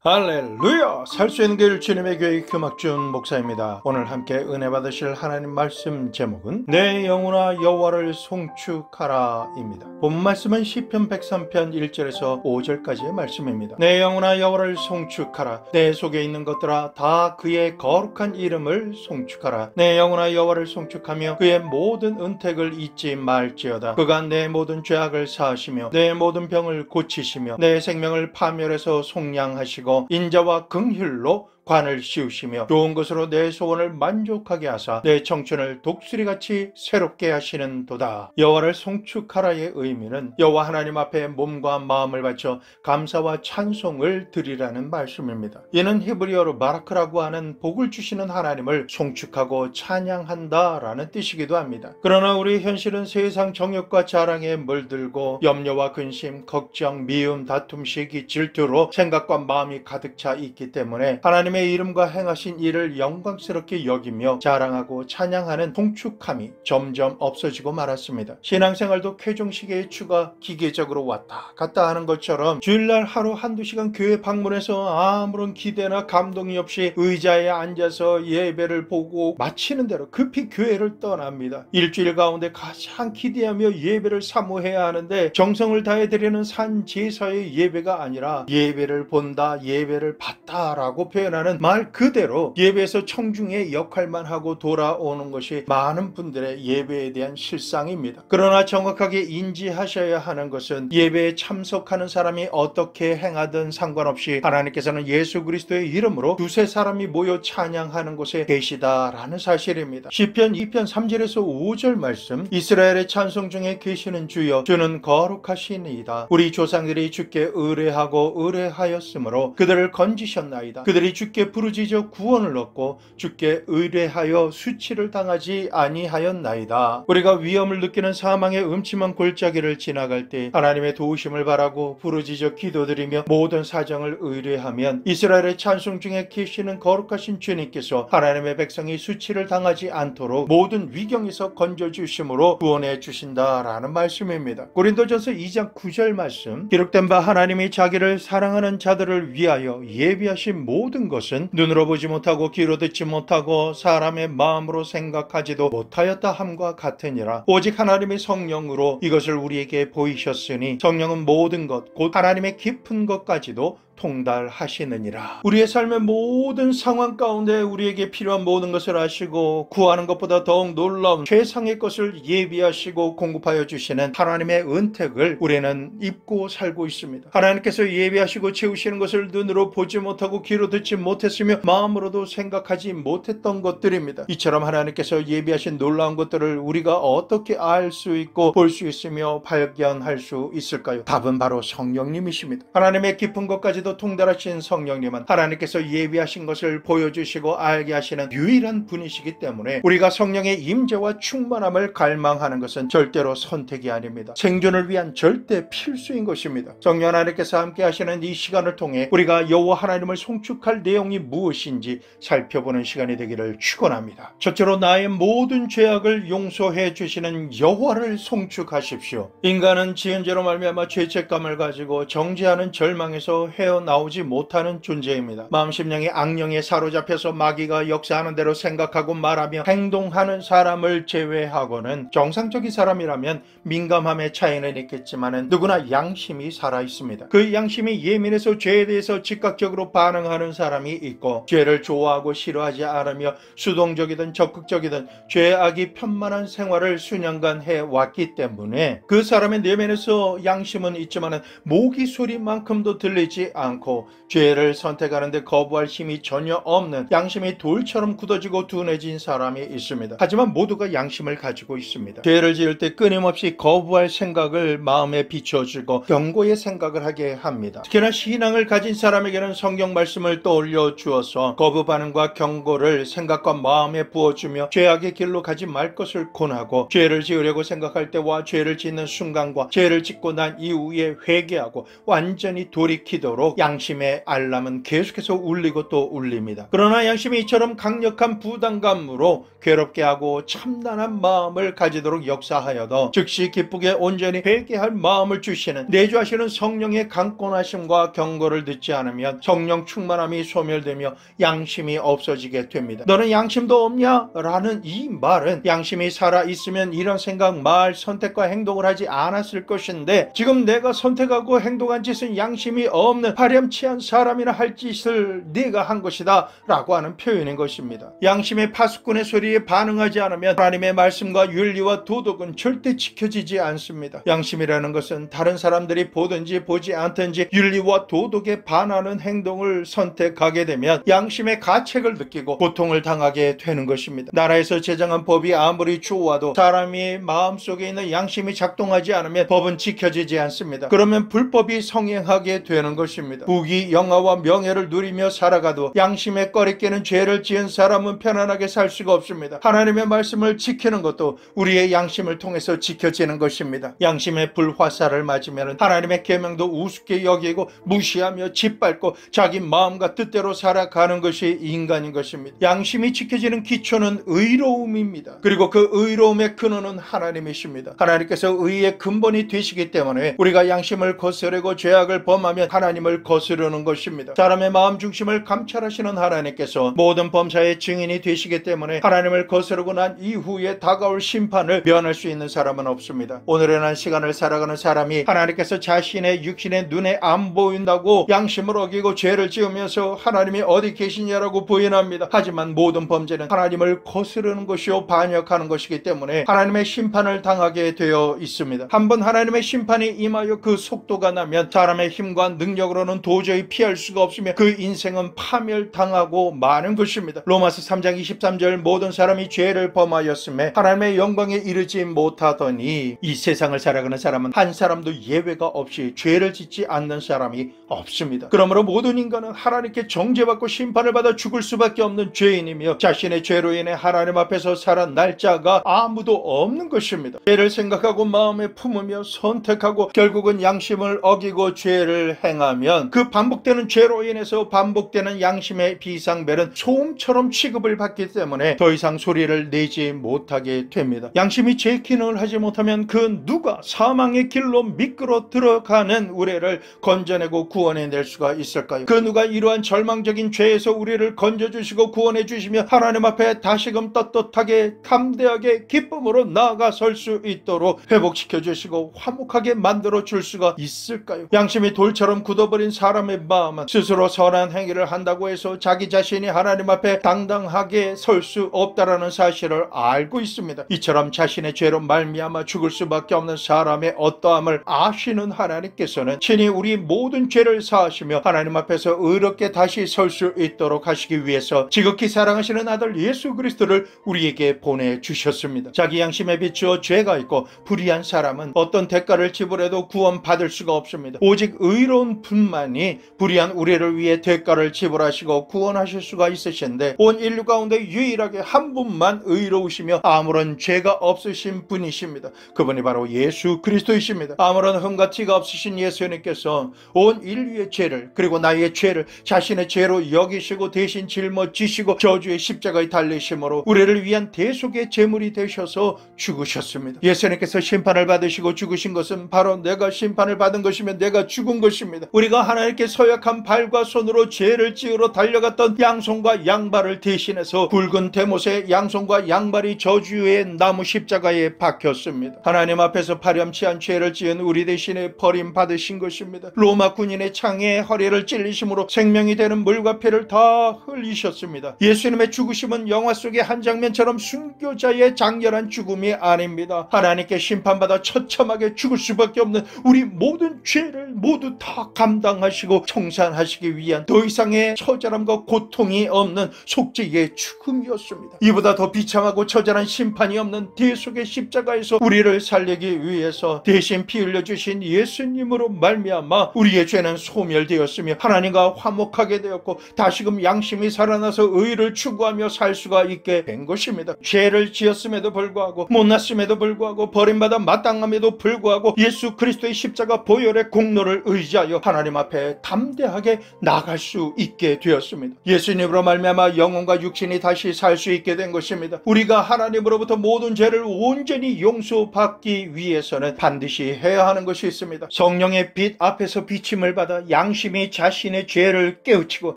할렐루야! 살 수 있는 길 주님의 교회 금학준 목사입니다. 오늘 함께 은혜 받으실 하나님 말씀 제목은 내 영혼아 여호와를 송축하라 입니다. 본 말씀은 시편 103편 1절에서 5절까지의 말씀입니다. 내 영혼아 여호와를 송축하라. 내 속에 있는 것들아 다 그의 거룩한 이름을 송축하라. 내 영혼아 여호와를 송축하며 그의 모든 은택을 잊지 말지어다. 그가 내 모든 죄악을 사하시며 내 모든 병을 고치시며 내 생명을 파멸해서 속량하시고 인자와 긍휼로 관을 씌우시며 좋은 것으로 내 소원을 만족하게 하사 내 청춘을 독수리같이 새롭게 하시는 도다. 여호와를 송축하라의 의미는 여호와 하나님 앞에 몸과 마음을 바쳐 감사와 찬송을 드리라는 말씀입니다. 이는 히브리어로 바라크라고 하는 복을 주시는 하나님을 송축하고 찬양한다라는 뜻이기도 합니다. 그러나 우리 현실은 세상 정욕과 자랑에 물들고 염려와 근심, 걱정, 미움, 다툼, 시기, 질투로 생각과 마음이 가득 차 있기 때문에 하나님의 이름과 행하신 일을 영광스럽게 여기며 자랑하고 찬양하는 송축함이 점점 없어지고 말았습니다. 신앙생활도 쾌중시계의 추가 기계적으로 왔다 갔다 하는 것처럼 주일날 하루 한두 시간 교회 방문해서 아무런 기대나 감동이 없이 의자에 앉아서 예배를 보고 마치는 대로 급히 교회를 떠납니다. 일주일 가운데 가장 기대하며 예배를 사모해야 하는데 정성을 다해 드리는 산제사의 예배가 아니라 예배를 본다, 예배를 봤다라고 표현하는 말 그대로 예배에서 청중의 역할만 하고 돌아오는 것이 많은 분들의 예배에 대한 실상입니다. 그러나 정확하게 인지하셔야 하는 것은 예배에 참석하는 사람이 어떻게 행하든 상관없이 하나님께서는 예수 그리스도의 이름으로 두세 사람이 모여 찬양하는 곳에 계시다라는 사실입니다. 시편 2편 3절에서 5절 말씀, 이스라엘의 찬송 중에 계시는 주여 주는 거룩하시니이다. 우리 조상들이 주께 의뢰하고 의뢰하였으므로 그들을 건지셨나이다. 그들이 주께 부르짖어 구원을 얻고 주께 의뢰하여 수치를 당하지 아니하였나이다. 우리가 위험을 느끼는 사망의 음침한 골짜기를 지나갈 때 하나님의 도우심을 바라고 부르짖어 기도드리며 모든 사정을 의뢰하면 이스라엘의 찬송 중에 계시는 거룩하신 주님께서 하나님의 백성이 수치를 당하지 않도록 모든 위경에서 건져주심으로 구원해 주신다라는 말씀입니다. 고린도전서 2장 9절 말씀, 기록된 바 하나님이 자기를 사랑하는 자들을 위하여 예비하신 모든 것은 눈으로 보지 못하고 귀로 듣지 못하고 사람의 마음으로 생각하지도 못하였다 함과 같으니라. 오직 하나님의 성령으로 이것을 우리에게 보이셨으니 성령은 모든 것 곧 하나님의 깊은 것까지도 통달하시느니라. 우리의 삶의 모든 상황 가운데 우리에게 필요한 모든 것을 아시고 구하는 것보다 더욱 놀라운 최상의 것을 예비하시고 공급하여 주시는 하나님의 은택을 우리는 입고 살고 있습니다. 하나님께서 예비하시고 채우시는 것을 눈으로 보지 못하고 귀로 듣지 못했으며 마음으로도 생각하지 못했던 것들입니다. 이처럼 하나님께서 예비하신 놀라운 것들을 우리가 어떻게 알 수 있고 볼 수 있으며 발견할 수 있을까요? 답은 바로 성령님이십니다. 하나님의 깊은 것까지도 통달하신 성령님은 하나님께서 예비하신 것을 보여주시고 알게 하시는 유일한 분이시기 때문에 우리가 성령의 임재와 충만함을 갈망하는 것은 절대로 선택이 아닙니다. 생존을 위한 절대 필수인 것입니다. 성령 하나님께서 함께 하시는 이 시간을 통해 우리가 여호와 하나님을 송축할 내용이 무엇인지 살펴보는 시간이 되기를 축원합니다. 첫째로 나의 모든 죄악을 용서해 주시는 여호와를 송축하십시오. 인간은 지은 죄로 말미암아 죄책감을 가지고 정죄하는 절망에서 헤어나오지 못하는 존재입니다. 마음 심령이 악령에 사로잡혀서 마귀가 역사하는 대로 생각하고 말하며 행동하는 사람을 제외하고는 정상적인 사람이라면 민감함의 차이는 있겠지만 누구나 양심이 살아있습니다. 그 양심이 예민해서 죄에 대해서 즉각적으로 반응하는 사람이 있고 죄를 좋아하고 싫어하지 않으며 수동적이든 적극적이든 죄악이 편만한 생활을 수년간 해왔기 때문에 그 사람의 내면에서 양심은 있지만 모기 소리만큼도 들리지 않고 죄를 선택하는데 거부할 힘이 전혀 없는 양심이 돌처럼 굳어지고 둔해진 사람이 있습니다. 하지만 모두가 양심을 가지고 있습니다. 죄를 지을 때 끊임없이 거부할 생각을 마음에 비춰주고 경고의 생각을 하게 합니다. 특히나 신앙을 가진 사람에게는 성경 말씀을 떠올려 주어서 거부 반응과 경고를 생각과 마음에 부어주며 죄악의 길로 가지 말 것을 권하고 죄를 지으려고 생각할 때와 죄를 짓는 순간과 죄를 짓고 난 이후에 회개하고 완전히 돌이키도록 되도록 양심의 알람은 계속해서 울리고 또 울립니다. 그러나 양심이 이처럼 강력한 부담감으로 괴롭게 하고 참난한 마음을 가지도록 역사하여도 즉시 기쁘게 온전히 회개할 마음을 주시는 내주하시는 성령의 강권하심과 경고를 듣지 않으면 성령 충만함이 소멸되며 양심이 없어지게 됩니다. 너는 양심도 없냐? 라는 이 말은 양심이 살아있으면 이런 생각, 말, 선택과 행동을 하지 않았을 것인데 지금 내가 선택하고 행동한 짓은 양심이 없는 파렴치한 사람이나 할 짓을 네가 한 것이다 라고 하는 표현인 것입니다. 양심의 파수꾼의 소리에 반응하지 않으면 하나님의 말씀과 윤리와 도덕은 절대 지켜지지 않습니다. 양심이라는 것은 다른 사람들이 보든지 보지 않든지 윤리와 도덕에 반하는 행동을 선택하게 되면 양심의 가책을 느끼고 고통을 당하게 되는 것입니다. 나라에서 제정한 법이 아무리 좋아도 사람이 마음속에 있는 양심이 작동하지 않으면 법은 지켜지지 않습니다. 그러면 불법이 성행하게 되는 것입니다. 부귀 영화와 명예를 누리며 살아가도 양심에 꺼리끼는 죄를 지은 사람은 편안하게 살 수가 없습니다. 하나님의 말씀을 지키는 것도 우리의 양심을 통해서 지켜지는 것입니다. 양심의 불화살을 맞으면 하나님의 계명도 우습게 여기고 무시하며 짓밟고 자기 마음과 뜻대로 살아가는 것이 인간인 것입니다. 양심이 지켜지는 기초는 의로움입니다. 그리고 그 의로움의 근원은 하나님이십니다. 하나님께서 의의 근본이 되시기 때문에 우리가 양심을 거스르고 죄악을 범하면 하나님을 거스르는 것입니다. 사람의 마음 중심을 감찰하시는 하나님께서 모든 범사의 증인이 되시기 때문에 하나님을 거스르고 난 이후에 다가올 심판을 면할 수 있는 사람은 없습니다. 오늘의 난 시간을 살아가는 사람이 하나님께서 자신의 육신의 눈에 안 보인다고 양심을 어기고 죄를 지으면서 하나님이 어디 계시냐라고 부인합니다. 하지만 모든 범죄는 하나님을 거스르는 것이요 반역하는 것이기 때문에 하나님의 심판을 당하게 되어 있습니다. 한번 하나님의 심판이 임하여 그 속도가 나면 사람의 힘과 능력으로는 도저히 피할 수가 없으며 그 인생은 파멸당하고 마는 것입니다. 로마서 3장 23절 모든 사람이 죄를 범하였음에 하나님의 영광에 이르지 못하더니 이 세상을 살아가는 사람은 한 사람도 예외가 없이 죄를 짓지 않는 사람이 없습니다. 그러므로 모든 인간은 하나님께 정죄받고 심판을 받아 죽을 수밖에 없는 죄인이며 자신의 죄로 인해 하나님 앞에서 살아날 자가 아무도 없는 것입니다. 죄를 생각하고 마음에 품으며 선택하고 결국은 양심을 어기고 죄를 행하면 그 반복되는 죄로 인해서 반복되는 양심의 비상벨은 소음처럼 취급을 받기 때문에 더 이상 소리를 내지 못하게 됩니다. 양심이 제 기능을 하지 못하면 그 누가 사망의 길로 미끄러 들어가는 우리를 건져내고 구원해낼 수가 있을까요? 그 누가 이러한 절망적인 죄에서 우리를 건져주시고 구원해 주시며 하나님 앞에 다시금 떳떳하게 담대하게 기쁨으로 나아가 설 수 있도록 회복시켜 주시고 화목하게 만들어 줄 수가 있을까요? 양심이 돌처럼 굳어버린 사람의 마음은 스스로 선한 행위를 한다고 해서 자기 자신이 하나님 앞에 당당하게 설 수 없다라는 사실을 알고 있습니다. 이처럼 자신의 죄로 말미암아 죽을 수밖에 없는 사람의 어떠함을 아시는 하나님께서는 친히 우리 모든 죄를 사하시며 하나님 앞에서 의롭게 다시 설 수 있도록 하시기 위해서 지극히 사랑하시는 아들 예수 그리스도를 우리에게 보내주셨습니다. 자기 양심에 비추어 죄가 있고 불의한 사람은 어떤 대가를 지불해도 구원받을 수가 없습니다. 오직 의로운 분만이 불의한 우리를 위해 대가를 지불하시고 구원하실 수가 있으신데 온 인류 가운데 유일하게 한 분만 의로우시며 아무런 죄가 없으신 분이십니다. 그분이 바로 예수 그리스도이십니다. 아무런 흠과 티가 없으신 예수님께서 온 인류의 죄를 그리고 나의 죄를 자신의 죄로 여기시고 대신 짊어지시고 저주의 십자가에 달리심으로 우리를 위한 대속의 제물이 되셔서 죽으셨습니다. 예수님께서 심판을 받으시고 죽으신 것은 바로 내가 심판을 받은 것이며 내가 죽은 것입니다. 우리가 하나님께 서약한 발과 손으로 죄를 지으러 달려갔던 양손과 양발을 대신해서 붉은 대못에 양손과 양발이 저주의 나무 십자가에 박혔습니다. 하나님 앞에서 파렴치한 죄를 지은 우리 대신에 버림받으신 것입니다. 로마 군인의 창에 허리를 찔리심으로 생명이 되는 물과 피를 다 흘리셨습니다. 예수님의 죽으심은 영화 속의 한 장면처럼 순교자의 장렬한 죽음이 아닙니다. 하나님께 심판받아 처참하게 죽을 수밖에 없는 우리 모든 죄를 모두 다 감당하시고 청산하시기 위한 더 이상의 처절함과 고통이 없는 속죄의 죽음이었습니다. 이보다 더 비참하고 처절한 심판이 없는 대속의 십자가에서 우리를 살리기 위해서 대신 피 흘려주신 예수님으로 말미암아 우리의 죄는 소멸되었으며 하나님과 화목하게 되었고 다시금 양심이 살아나서 의를 추구하며 살 수가 있게 된 것입니다. 죄를 지었음에도 불구하고 못났음에도 불구하고 버림받아 마땅함에도 불구하고 예수 그리스도의 십자가 보혈의 공로를 의지하여 하나님 앞에 담대하게 나갈 수 있게 되었습니다. 예수님으로 말미암아 영혼과 육신이 다시 살 수 있게 된 것입니다. 우리가 하나님으로부터 모든 죄를 온전히 용서받기 위해서는 반드시 해야 하는 것이 있습니다. 성령의 빛 앞에서 비침을 받아 양심이 자신의 죄를 깨우치고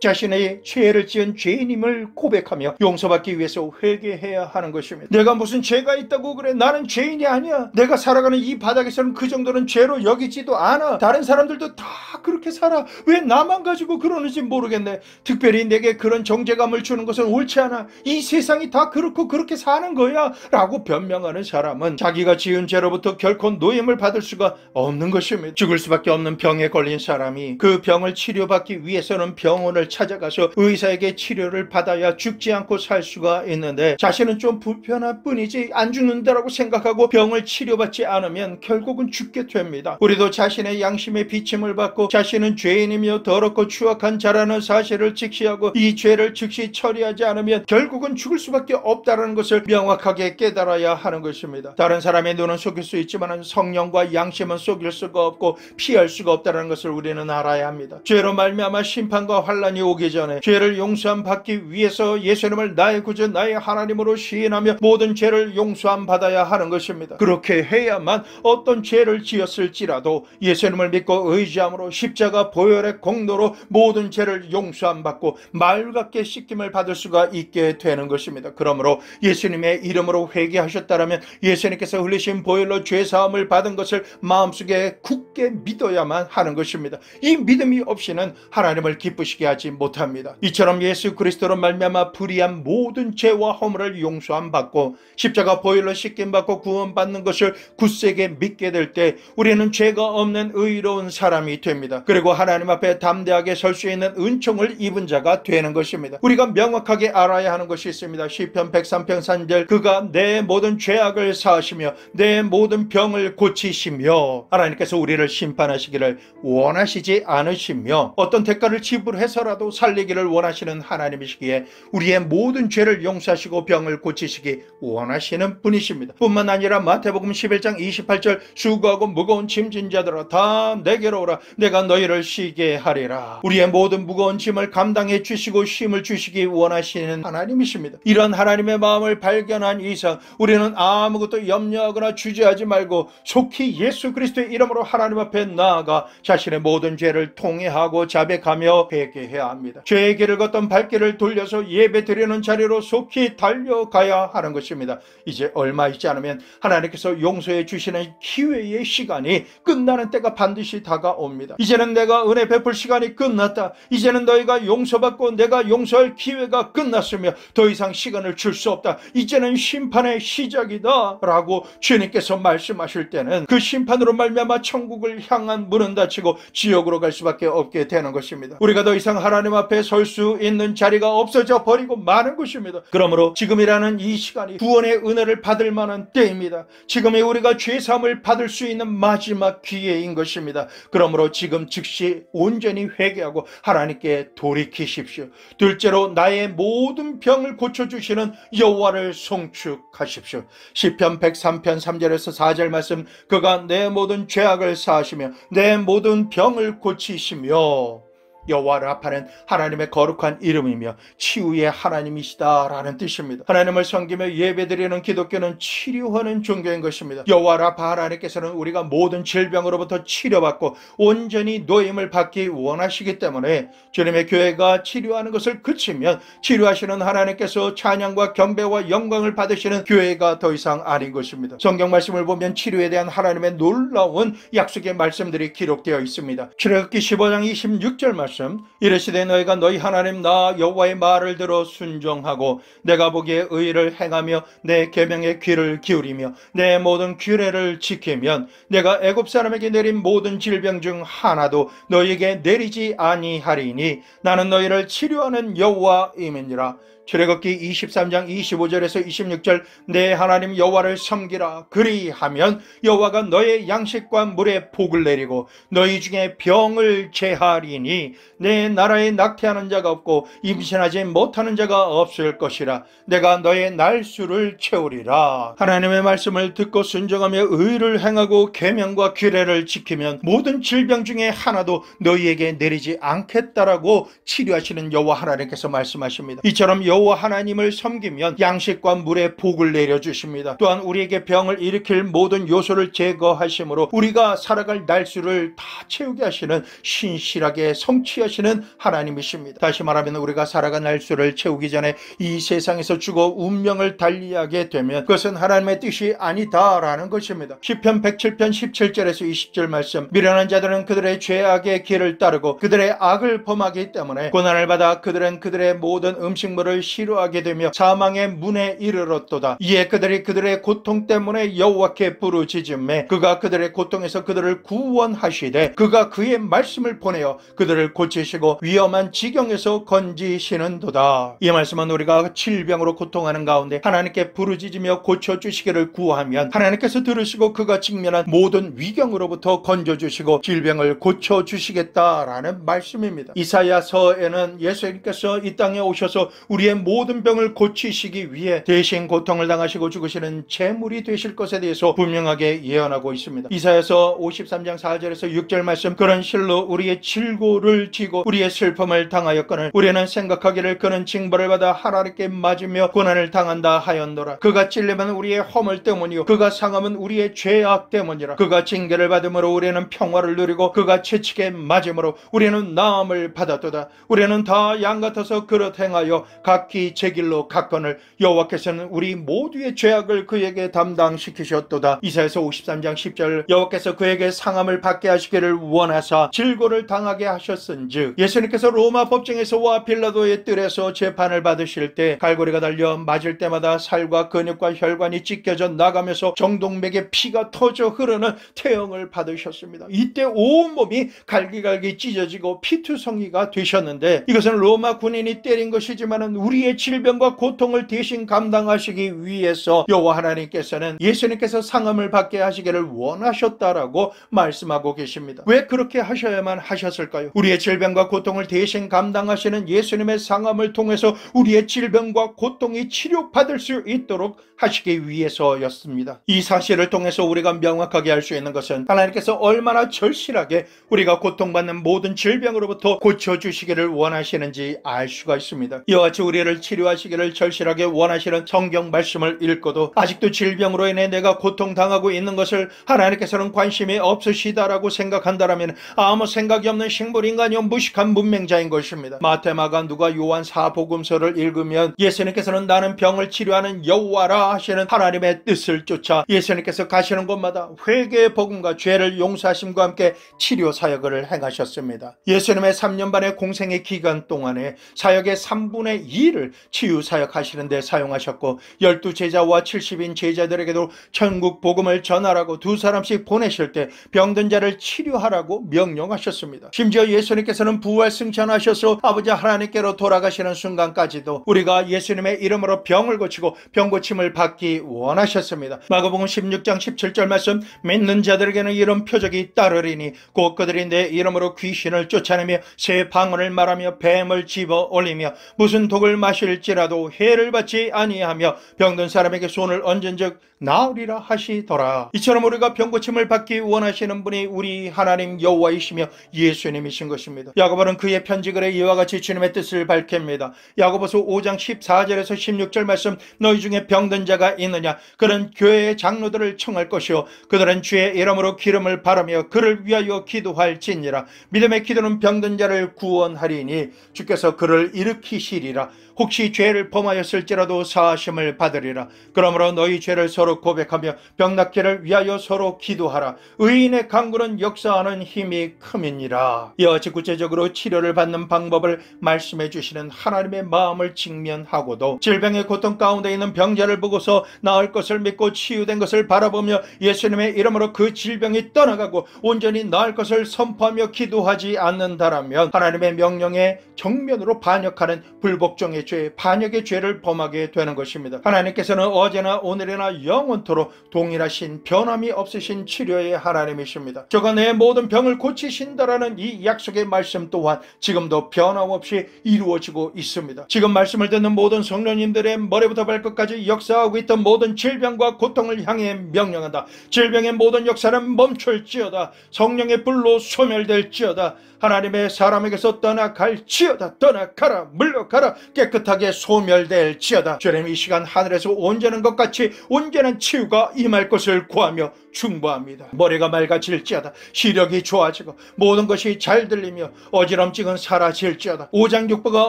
자신의 죄를 지은 죄인임을 고백하며 용서받기 위해서 회개해야 하는 것입니다. 내가 무슨 죄가 있다고 그래? 나는 죄인이 아니야. 내가 살아가는 이 바닥에서는 그 정도는 죄로 여기지도 않아. 다른 사람들도 다 그렇게 살아. 왜 나만 가지고 그러는지 모르겠네. 특별히 내게 그런 정죄감을 주는 것은 옳지 않아. 이 세상이 다 그렇고 그렇게 사는 거야 라고 변명하는 사람은 자기가 지은 죄로부터 결코 노임을 받을 수가 없는 것입니다. 죽을 수밖에 없는 병에 걸린 사람이 그 병을 치료받기 위해서는 병원을 찾아가서 의사에게 치료를 받아야 죽지 않고 살 수가 있는데 자신은 좀 불편할 뿐이지 안 죽는다라고 생각하고 병을 치료받지 않으면 결국은 죽게 됩니다. 우리도 자신의 양심의 비침을 받고 자신은 죄인이며 더럽고 추악한 자라는 사실을 직시하고 이 죄를 즉시 처리하지 않으면 결국은 죽을 수밖에 없다는 것을 명확하게 깨달아야 하는 것입니다. 다른 사람의 눈은 속일 수 있지만 성령과 양심은 속일 수가 없고 피할 수가 없다는 것을 우리는 알아야 합니다. 죄로 말미암아 심판과 환난이 오기 전에 죄를 용서함 받기 위해서 예수님을 나의 구주 나의 하나님으로 시인하며 모든 죄를 용서함 받아야 하는 것입니다. 그렇게 해야만 어떤 죄를 지었을지라도 예수님을 믿고 의지함으로 십자가 보혈의 공로로 모든 죄를 용서함 받고 맑게 씻김을 받을 수가 있게 되는 것입니다. 그러므로 예수님의 이름으로 회개하셨다라면 예수님께서 흘리신 보혈로 죄사함을 받은 것을 마음속에 굳게 믿어야만 하는 것입니다. 이 믿음이 없이는 하나님을 기쁘시게 하지 못합니다. 이처럼 예수 그리스도로 말미암아 불의한 모든 죄와 허물을 용서함 받고 십자가 보혈로 씻김 받고 구원받는 것을 굳세게 믿게 될 때 우리는 죄가 없는 의로운 사람이 됩니다. 그리고 하나님 앞에 담대하게 설 수 있는 은총을 입은 자가 되는 것입니다. 우리가 명확하게 알아야 하는 것이 있습니다. 시편 103편 3절 그가 내 모든 죄악을 사하시며 내 모든 병을 고치시며 하나님께서 우리를 심판하시기를 원하시지 않으시며 어떤 대가를 지불해서라도 살리기를 원하시는 하나님이시기에 우리의 모든 죄를 용서하시고 병을 고치시기 원하시는 분이십니다. 뿐만 아니라 마태복음 11장 28절 수고하고 무거운 짐진 자들아 다 내게로 오라 내가 너희를 쉬게 하리라. 우리의 모든 무거운 짐을 감당해 주시고 쉼을 주시기 원하시는 하나님이십니다. 이런 하나님의 마음을 발견한 이상 우리는 아무것도 염려하거나 주저하지 말고 속히 예수 그리스도의 이름으로 하나님 앞에 나아가 자신의 모든 죄를 통회하고 자백하며 회개해야 합니다. 죄의 길을 걷던 발길을 돌려서 예배드리는 자리로 속히 달려가야 하는 것입니다. 이제 얼마 있지 않으면 하나님께서 용서해 주시는 기회의 시간이 끝나는 때가 반드시 다가옵니다. 이제는 내가 은혜 베풀 시간이 끝났다. 이제는 너희가 용서받고 내가 용서할 기회가 끝났으며 더 이상 시간을 줄 수 없다. 이제는 심판의 시작이다 라고 주님께서 말씀하실 때는 그 심판으로 말미암아 천국을 향한 문은 닫히고 지옥으로 갈 수밖에 없게 되는 것입니다. 우리가 더 이상 하나님 앞에 설 수 있는 자리가 없어져 버리고 마는 것입니다. 그러므로 지금이라는 이 시간이 구원의 은혜를 받을 만한 때입니다. 지금이 우리가 죄사함을 받을 수 있는 마지막 기회인 것입니다. 그러므로 지금 즉시 온전히 회개하고 하나님께 돌이키십시오. 둘째로 나의 모든 병을 고쳐주시는 여호와를 송축하십시오. 시편 103편 3절에서 4절 말씀 그가 내 모든 죄악을 사하시며 내 모든 병을 고치시며 여호와 라파는 하나님의 거룩한 이름이며 치유의 하나님이시다라는 뜻입니다. 하나님을 섬기며 예배드리는 기독교는 치료하는 종교인 것입니다. 여호와 라파 하나님께서는 우리가 모든 질병으로부터 치료받고 온전히 노임을 받기 원하시기 때문에 주님의 교회가 치료하는 것을 그치면 치료하시는 하나님께서 찬양과 경배와 영광을 받으시는 교회가 더 이상 아닌 것입니다. 성경 말씀을 보면 치료에 대한 하나님의 놀라운 약속의 말씀들이 기록되어 있습니다. 출애굽기 15장 26절 말씀 이르시되 너희가 너희 하나님 나 여호와의 말을 들어 순종하고 내가 보기에 의를 행하며 내 계명에 귀를 기울이며 내 모든 규례를 지키면 내가 애굽 사람에게 내린 모든 질병 중 하나도 너희에게 내리지 아니하리니 나는 너희를 치료하는 여호와임이니라. 출애굽기 23장 25절에서 26절 내 하나님 여호와를 섬기라. 그리하면 여호와가 너의 양식과 물에 복을 내리고 너희 중에 병을 제하리니 내 나라에 낙태하는 자가 없고 임신하지 못하는 자가 없을 것이라. 내가 너의 날수를 채우리라. 하나님의 말씀을 듣고 순종하며 의를 행하고 계명과 규례를 지키면 모든 질병 중에 하나도 너희에게 내리지 않겠다라고 치료하시는 여호와 하나님께서 말씀하십니다. 이처럼 여호와 하나님을 섬기면 양식과 물에 복을 내려주십니다. 또한 우리에게 병을 일으킬 모든 요소를 제거하심으로 우리가 살아갈 날수를 다 채우게 하시는 신실하게 성취하시는 하나님이십니다. 다시 말하면 우리가 살아갈 날수를 채우기 전에 이 세상에서 죽어 운명을 달리하게 되면 그것은 하나님의 뜻이 아니다라는 것입니다. 시편 107편 17절에서 20절 말씀 미련한 자들은 그들의 죄악의 길을 따르고 그들의 악을 범하기 때문에 고난을 받아 그들은 그들의 모든 음식물을 싫어하게 되며 사망의 문에 이르렀도다. 이에 그들이 그들의 고통 때문에 여호와께 부르짖음에 그가 그들의 고통에서 그들을 구원하시되 그가 그의 말씀을 보내어 그들을 고치시고 위험한 지경에서 건지시는도다. 이 말씀은 우리가 질병으로 고통하는 가운데 하나님께 부르짖으며 고쳐주시기를 구하면 하나님께서 들으시고 그가 직면한 모든 위경으로부터 건져주시고 질병을 고쳐주시겠다라는 말씀입니다. 이사야서에는 예수님께서 이 땅에 오셔서 우리의 모든 병을 고치시기 위해 대신 고통을 당하시고 죽으시는 제물이 되실 것에 대해서 분명하게 예언하고 있습니다. 이사야서 53장 4절에서 6절 말씀 그런 실로 우리의 질고를 지고 우리의 슬픔을 당하였거늘 우리는 생각하기를 그는 징벌을 받아 하나님께 맞으며 고난을 당한다 하였노라. 그가 찔림은 우리의 허물 때문이요 그가 상함은 우리의 죄악 때문이라. 그가 징계를 받음으로 우리는 평화를 누리고 그가 채찍에 맞음으로 우리는 나음을 받았도다. 우리는 다 양 같아서 그릇 행하여 각기 제 길로 갔거늘 여호와께서는 우리 모두의 죄악을 그에게 담당시키셨도다. 이사야서 53장 10절 여호와께서 그에게 상함을 받게 하시기를 원하사 질고를 당하게 하셨은즉 예수님께서 로마 법정에서와 빌라도의 뜰에서 재판을 받으실 때 갈고리가 달려 맞을 때마다 살과 근육과 혈관이 찢겨져 나가면서 정동맥에 피가 터져 흐르는 태형을 받으셨습니다. 이때 온몸이 갈기갈기 찢어지고 피투성이가 되셨는데 이것은 로마 군인이 때린 것이지만 우리의 질병과 고통을 대신 감당하시기 위해서 여호와 하나님께서는 예수님께서 상함을 받게 하시기를 원하셨다라고 말씀하고 계십니다. 왜 그렇게 하셔야만 하셨을까요? 우리의 질병과 고통을 대신 감당하시는 예수님의 상함을 통해서 우리의 질병과 고통이 치료받을 수 있도록 하시기 위해서였습니다. 이 사실을 통해서 우리가 명확하게 알 수 있는 것은 하나님께서 얼마나 절실하게 우리가 고통받는 모든 질병으로부터 고쳐주시기를 원하시는지 알 수가 있습니다. 이와 같이 우리를 치료하시기를 절실하게 원하시는 성경 말씀을 읽고도 아직도 질병으로 인해 내가 고통당하고 있는 것을 하나님께서는 관심이 없으시다라고 생각한다면 아무 생각이 없는 식물인간이요 무식한 문맹자인 것입니다. 마태, 마가, 누가, 요한 사복음서를 읽으면 예수님께서는 나는 병을 치료하는 여호와라 하시는 하나님의 뜻을 쫓아 예수님께서 가시는 곳마다 회개의 복음과 죄를 용서하심과 함께 치료 사역을 행하셨습니다. 예수님의 3년 반의 공생의 기간 동안에 사역의 3분의 2를 치유 사역하시는 데 사용하셨고 12제자와 70인 제자들에게도 천국 복음을 전하라고 2사람씩 보내실 때 병든 자를 치료하라고 명령하셨습니다. 심지어 예수님께서는 부활 승천하셔서 아버지 하나님께로 돌아가시는 순간까지도 우리가 예수님의 이름으로 병을 고치고 병 고침을 받기 원하셨습니다. 마가복음 16장 17절 말씀 믿는 자들에게는 이런 표적이 따르리니 곧 그들이 내 이름으로 귀신을 쫓아내며 새 방언을 말하며 뱀을 집어 올리며 무슨 독을 마실지라도 해를 받지 아니하며 병든 사람에게 손을 얹은즉 나으리라 하시더라. 이처럼 우리가 병고침을 받기 원하시는 분이 우리 하나님 여호와이시며 예수님이신 것입니다. 야고보는 그의 편지글에 이와 같이 주님의 뜻을 밝힙니다. 야고보서 5장 14절에서 16절 말씀 너희 중에 병든 자가 있느냐 그는 교회의 장로들을 청할 것이요 그들은 주의 이름으로 기름을 바르며 그를 위하여 기도할지니라. 믿음의 기도는 병든 자를 구원하리니 주께서 그를 일으키시리라. 혹시 죄를 범하였을지라도 사하심을 받으리라. 그러므로 너희 죄를 서로 고백하며 병 낫기를 위하여 서로 기도하라. 의인의 간구는 역사하는 힘이 큼이니라. 이와 같이 구체적으로 치료를 받는 방법을 말씀해 주시는 하나님의 마음을 직면하고도 질병의 고통 가운데 있는 병자를 보고서 나을 것을 믿고 치유된 것을 바라보며 예수님의 이름으로 그 질병이 떠나가고 온전히 나을 것을 선포하며 기도하지 않는다라면 하나님의 명령에 정면으로 반역하는 불복종의 죄, 반역의 죄를 범하게 되는 것입니다. 하나님께서는 어제나 오늘이나 영원토록 동일하신 변함이 없으신 치료의 하나님이십니다. 저가 내 모든 병을 고치신다라는 이 약속의 말씀 또한 지금도 변함없이 이루어지고 있습니다. 지금 말씀을 듣는 모든 성도님들의 머리부터 발끝까지 역사하고 있던 모든 질병과 고통을 향해 명령한다. 질병의 모든 역사는 멈출지어다. 성령의 불로 소멸될지어다. 하나님의 사람에게서 떠나갈지어다. 떠나가라. 물러가라. 깨끗하게 소멸될지어다. 주님, 이 시간 하늘에서 온전한 것 같이 온전한 치유가 임할 것을 구하며 충고합니다. 머리가 맑아질지어다. 시력이 좋아지고 모든 것이 잘 들리며 어지럼증은 사라질지어다. 오장육부가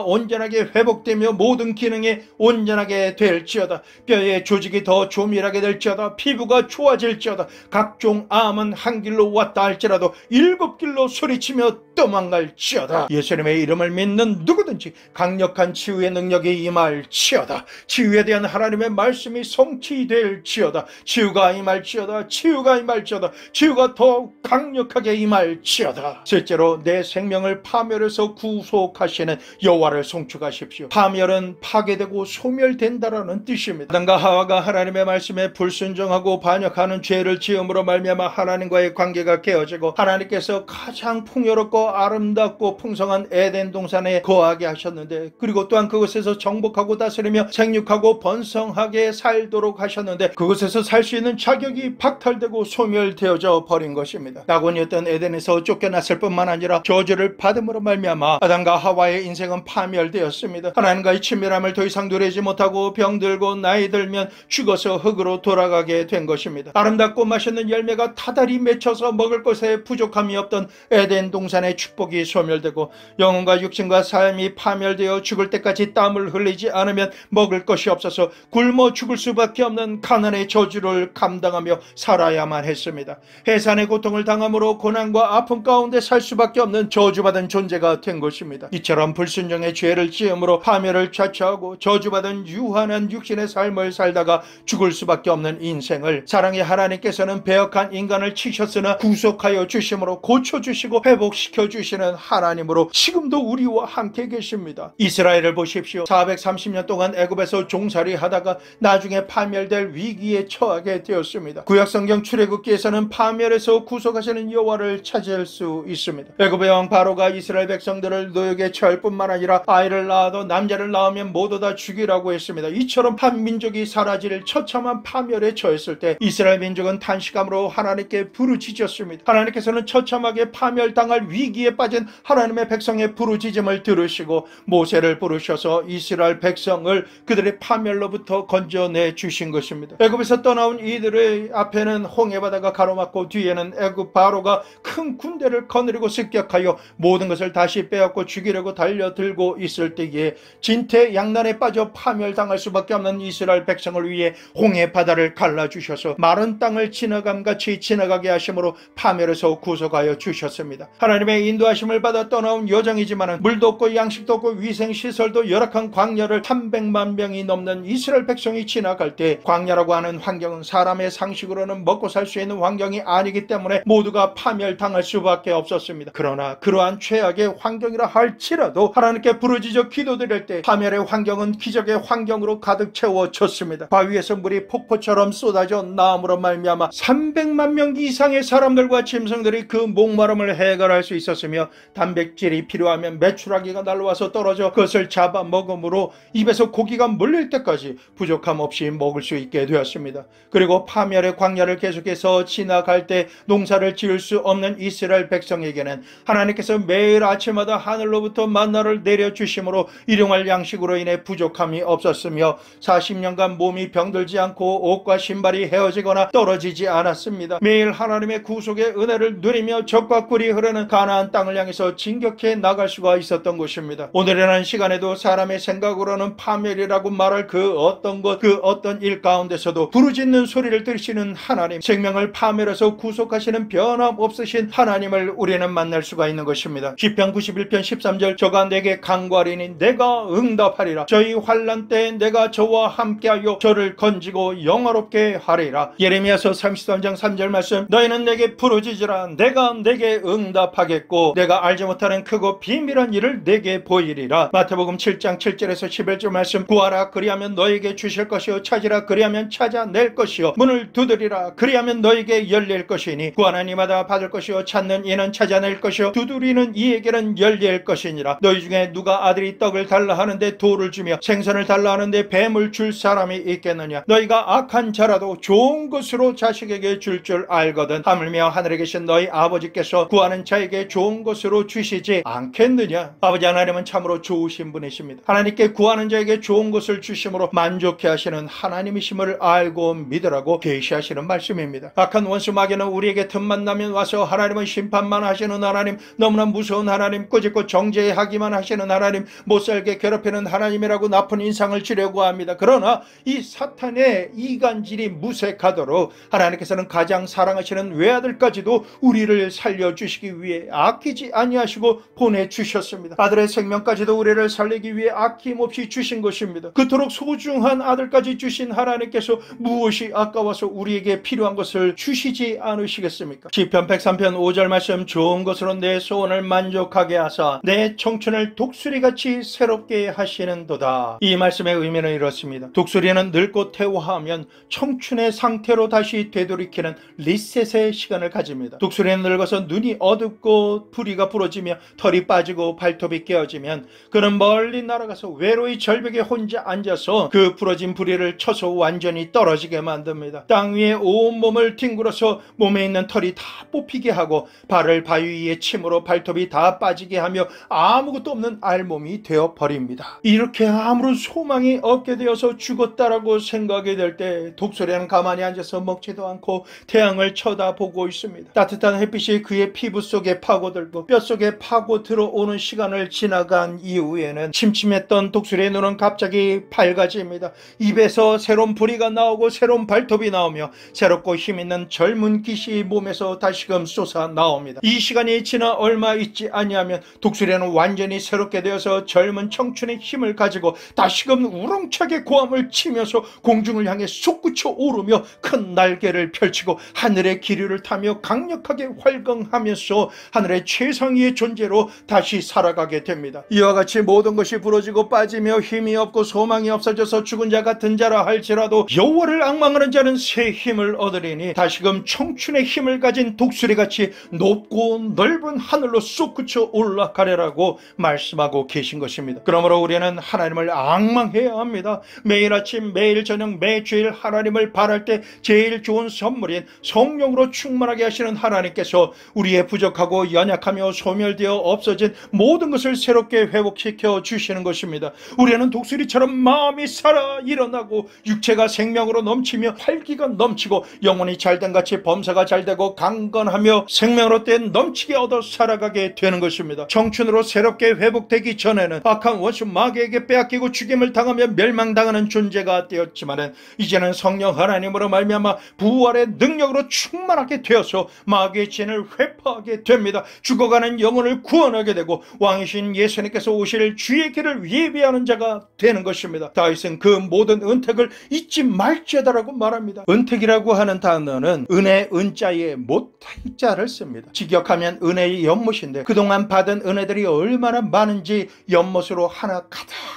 온전하게 회복되며 모든 기능이 온전하게 될지어다. 뼈의 조직이 더 조밀하게 될지어다. 피부가 좋아질지어다. 각종 암은 한 길로 왔다 할지라도 7길로 소리치며 도망갈지어다. 예수님의 이름을 믿는 누구든지 강력한 치유의 능력이 임할지어다. 치유에 대한 하나님의 말씀이 성취될지어다. 치유가 임할지어다. 치유가 임할지어다. 치유가 더욱 강력하게 임할지어다. 실제로 내 생명을 파멸해서 구속하시는 여호와를 송축하십시오. 파멸은 파괴되고 소멸된다라는 뜻입니다. 아담과 하와가 하나님의 말씀에 불순종하고 반역하는 죄를 지음으로 말미암아 하나님과의 관계가 깨어지고 하나님께서 가장 풍요롭고 아름답고 풍성한 에덴 동산에 거하게 하셨는데, 그리고 또한 그곳에서 정복하고 다스리며 생육하고 번성하게 살도록 하셨는데, 그곳에서 살 수 있는 자격이 박탈되고 소멸되어져 버린 것입니다. 낙원이었던 에덴에서 쫓겨났을 뿐만 아니라 저주를 받음으로 말미암아 아담과 하와의 인생은 파멸되었습니다. 하나님과의 친밀함을 더 이상 누리지 못하고 병들고 나이 들면 죽어서 흙으로 돌아가게 된 것입니다. 아름답고 맛있는 열매가 다달이 맺혀서 먹을 것에 부족함이 없던 에덴 동산의 축복이 소멸되고 영혼과 육신과 삶이 파멸되어 죽을 때까지 땀을 흘리지 않으면 먹을 것이 없어서 굶어 죽을 수밖에 없는 가난의 저주를 감당하며 살아야만 했습니다. 해산의 고통을 당함으로 고난과 아픔 가운데 살 수밖에 없는 저주받은 존재가 된 것입니다. 이처럼 불순종의 죄를 지음으로 파멸을 자초하고 저주받은 유한한 육신의 삶을 살다가 죽을 수밖에 없는 인생을 사랑의 하나님께서는 배역한 인간을 치셨으나 구속하여 주심으로 고쳐주시고 회복시켜 주시는 하나님으로 지금도 우리와 함께 계십니다. 이스라엘을 보십시오. 430년 동안 애굽에서 종살이 하다가 나중에 파멸될 위기에 처하게 되었습니다. 구약성경 출애굽기에서는 파멸에서 구속하시는 여호와를 찾을 수 있습니다. 애굽의 왕 바로가 이스라엘 백성들을 노역에 처할 뿐만 아니라 아이를 낳아도 남자를 낳으면 모두 다 죽이라고 했습니다. 이처럼 한 민족이 사라질 처참한 파멸에 처했을 때 이스라엘 민족은 탄식함으로 하나님께 부르짖었습니다. 하나님께서는 처참하게 파멸당할 위기에 빠진 하나님의 백성의 부르짖음을 들으시고 모세를 부르셔서 이스라엘 백성을 그들의 파멸로부터 건져내 주신 것입니다. 애굽에서 떠나온 이들의 앞에는 홍해바다가 가로막고 뒤에는 애굽 바로가 큰 군대를 거느리고 습격하여 모든 것을 다시 빼앗고 죽이려고 달려들고 있을 때에 진퇴양난에 빠져 파멸당할 수밖에 없는 이스라엘 백성을 위해 홍해바다를 갈라주셔서 마른 땅을 지나감같이 지나가게 하심으로 파멸에서 구속하여 주셨습니다. 하나님의 인도하심을 받아 떠나온 여정이지만 물도 없고 양식도 없고 위생시설도 열악한 광야를 300만 명이 넘는 이스라엘 백성이 지나갈 때 광야라고 하는 환경은 사람의 상식으로는 먹고 살 수 있는 환경이 아니기 때문에 모두가 파멸당할 수밖에 없었습니다. 그러나 그러한 최악의 환경이라 할지라도 하나님께 부르짖어 기도드릴 때 파멸의 환경은 기적의 환경으로 가득 채워졌습니다. 바위에서 물이 폭포처럼 쏟아져 나옴으로 말미암아 300만 명 이상의 사람들과 짐승들이 그 목마름을 해결할 수 있었으며 단백질이 필요하면 메추라기가 날아와서 떨어져 그것을 잡아 먹음으로 입에서 고기가 물릴 때까지 부족함 없이 먹을 수 있게 되었습니다. 그리고 파멸의 광야를 계속해서 지나갈 때 농사를 지을 수 없는 이스라엘 백성에게는 하나님께서 매일 아침마다 하늘로부터 만나를 내려주심으로 일용할 양식으로 인해 부족함이 없었으며 40년간 몸이 병들지 않고 옷과 신발이 헤어지거나 떨어지지 않았습니다. 매일 하나님의 구속의 은혜를 누리며 적과 꿀이 흐르는 가나안 땅을 향해서 진격해 나갈 수가 있었던 것입니다. 오늘이라는 시간에도 사람의 생각으로는 파멸이라고 말할 그 어떤 것, 그 어떤 일 가운데서도 부르짖는 소리를 들으시는 하나님, 생명을 파멸해서 구속하시는 변함없으신 하나님을 우리는 만날 수가 있는 것입니다. 시편 91편 13절 저가 내게 간구하리니 내가 응답하리라. 저희 환난 때에 내가 저와 함께하여 저를 건지고 영화롭게 하리라. 예레미야서 33장 3절 말씀 너희는 내게 부르짖으라 내가 내게 응답하겠고 받고 내가 알지 못하는 크고 비밀한 일을 내게 보이리라. 마태복음 7장 7절에서 11절 말씀. 구하라 그리하면 너에게 주실 것이요 찾으라 그리하면 찾아낼 것이요 문을 두드리라 그리하면 너에게 열릴 것이니 구하는 이마다 받을 것이요 찾는 이는 찾아낼 것이요 두드리는 이에게는 열릴 것이니라. 너희 중에 누가 아들이 떡을 달라 하는데 돌을 주며 생선을 달라 하는데 뱀을 줄 사람이 있겠느냐. 너희가 악한 자라도 좋은 것으로 자식에게 줄 알거든 하물며 하늘에 계신 너희 아버지께서 구하는 자에게 좋은 것으로 주시지 않겠느냐. 아버지 하나님은 참으로 좋으신 분이십니다. 하나님께 구하는 자에게 좋은 것을 주심으로 만족해 하시는 하나님이심을 알고 믿으라고 계시하시는 말씀입니다. 악한 원수 마귀는 우리에게 틈만 나면 와서 하나님은 심판만 하시는 하나님, 너무나 무서운 하나님, 꾸짖고 정죄하기만 하시는 하나님, 못살게 괴롭히는 하나님이라고 나쁜 인상을 주려고 합니다. 그러나 이 사탄의 이간질이 무색하도록 하나님께서는 가장 사랑하시는 외아들까지도 우리를 살려주시기 위해 아끼지 아니하시고 보내주셨습니다. 아들의 생명까지도 우리를 살리기 위해 아낌없이 주신 것입니다. 그토록 소중한 아들까지 주신 하나님께서 무엇이 아까워서 우리에게 필요한 것을 주시지 않으시겠습니까? 시편 103편 5절 말씀. 좋은 것으로 내 소원을 만족하게 하사 내 청춘을 독수리같이 새롭게 하시는도다. 이 말씀의 의미는 이렇습니다. 독수리는 늙고 퇴화하면 청춘의 상태로 다시 되돌이키는 리셋의 시간을 가집니다. 독수리는 늙어서 눈이 어둡고 부리가 부러지며 털이 빠지고 발톱이 깨어지면 그는 멀리 날아가서 외로이 절벽에 혼자 앉아서 그 부러진 부리를 쳐서 완전히 떨어지게 만듭니다. 땅 위에 온몸을 뒹굴어서 몸에 있는 털이 다 뽑히게 하고 발을 바위 위에 침으로 발톱이 다 빠지게 하며 아무것도 없는 알몸이 되어버립니다. 이렇게 아무런 소망이 없게 되어서 죽었다라고 생각이 될 때 독수리는 가만히 앉아서 먹지도 않고 태양을 쳐다보고 있습니다. 따뜻한 햇빛이 그의 피부 속에 파고들고 뼛속에 파고 들어오는 시간을 지나간 이후에는 침침했던 독수리의 눈은 갑자기 밝아집니다. 입에서 새로운 부리가 나오고 새로운 발톱이 나오며 새롭고 힘있는 젊은 기시 몸에서 다시금 솟아 나옵니다. 이 시간이 지나 얼마 있지 아니하면 독수리는 완전히 새롭게 되어서 젊은 청춘의 힘을 가지고 다시금 우렁차게 고함을 치면서 공중을 향해 솟구쳐 오르며 큰 날개를 펼치고 하늘의 기류를 타며 강력하게 활강하면서 하늘의 최상위의 존재로 다시 살아가게 됩니다. 이와 같이 모든 것이 부러지고 빠지며 힘이 없고 소망이 없어져서 죽은 자 같은 자라 할지라도 여호와를 앙망하는 자는 새 힘을 얻으리니 다시금 청춘의 힘을 가진 독수리같이 높고 넓은 하늘로 솟구쳐 올라가려라고 말씀하고 계신 것입니다. 그러므로 우리는 하나님을 앙망해야 합니다. 매일 아침 매일 저녁 매주일 하나님을 바랄 때 제일 좋은 선물인 성령으로 충만하게 하시는 하나님께서 우리의 부족하고 연약하며 소멸되어 없어진 모든 것을 새롭게 회복시켜 주시는 것입니다. 우리는 독수리처럼 마음이 살아 일어나고 육체가 생명으로 넘치며 활기가 넘치고 영혼이 잘된 같이 범사가 잘되고 강건하며 생명으로 된 넘치게 얻어 살아가게 되는 것입니다. 청춘으로 새롭게 회복되기 전에는 악한 원수 마귀에게 빼앗기고 죽임을 당하며 멸망당하는 존재가 되었지만 이제는 성령 하나님으로 말미암아 부활의 능력으로 충만하게 되어서 마귀의 진을 회파하게 됩니다. 죽어가는 영혼을 구원하게 되고 왕이신 예수님께서 오실 주의 길을 예비하는 자가 되는 것입니다. 다윗은 그 모든 은택을 잊지 말지어다라고 말합니다. 은택이라고 하는 단어는 은혜 은자에 못자를 씁니다. 직역하면 은혜의 연못인데 그동안 받은 은혜들이 얼마나 많은지 연못으로 하나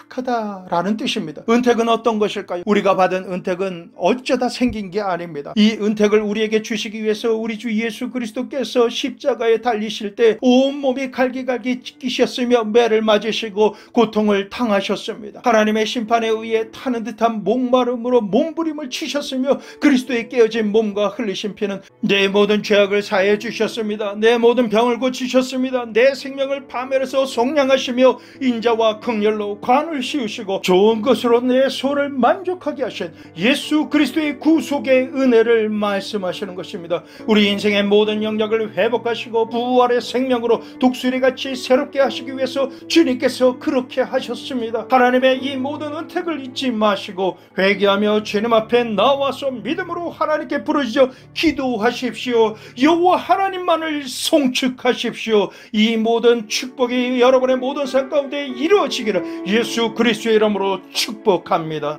가득하다라는 뜻입니다. 은택은 어떤 것일까요? 우리가 받은 은택은 어쩌다 생긴 게 아닙니다. 이 은택을 우리에게 주시기 위해서 우리 주 예수 그리스도께서 십자가에 달리실 때 온몸이 갈기갈기 찢기셨으며 매를 맞으시고 고통을 당하셨습니다. 하나님의 심판에 의해 타는 듯한 목마름으로 몸부림을 치셨으며 그리스도의 깨어진 몸과 흘리신 피는 내 모든 죄악을 사해 주셨습니다. 내 모든 병을 고치셨습니다. 내 생명을 파멸해서 속량하시며 인자와 긍휼로 관을 씌우시고 좋은 것으로 내 소를 만족하게 하신 예수 그리스도의 구속의 은혜를 말씀하시는 것입니다. 우리 인생의 모든 영역을 회복하시고 부활의 생명으로 독수리같이 새롭게 하시기 위해서 주님께서 그렇게 하셨습니다. 하나님의 이 모든 은택을 잊지 마시고 회개하며 주님 앞에 나와서 믿음으로 하나님께 부르짖어 기도하십시오. 여호와 하나님만을 송축하십시오. 이 모든 축복이 여러분의 모든 삶 가운데 이루어지기를 예수 그리스도의 이름으로 축복합니다.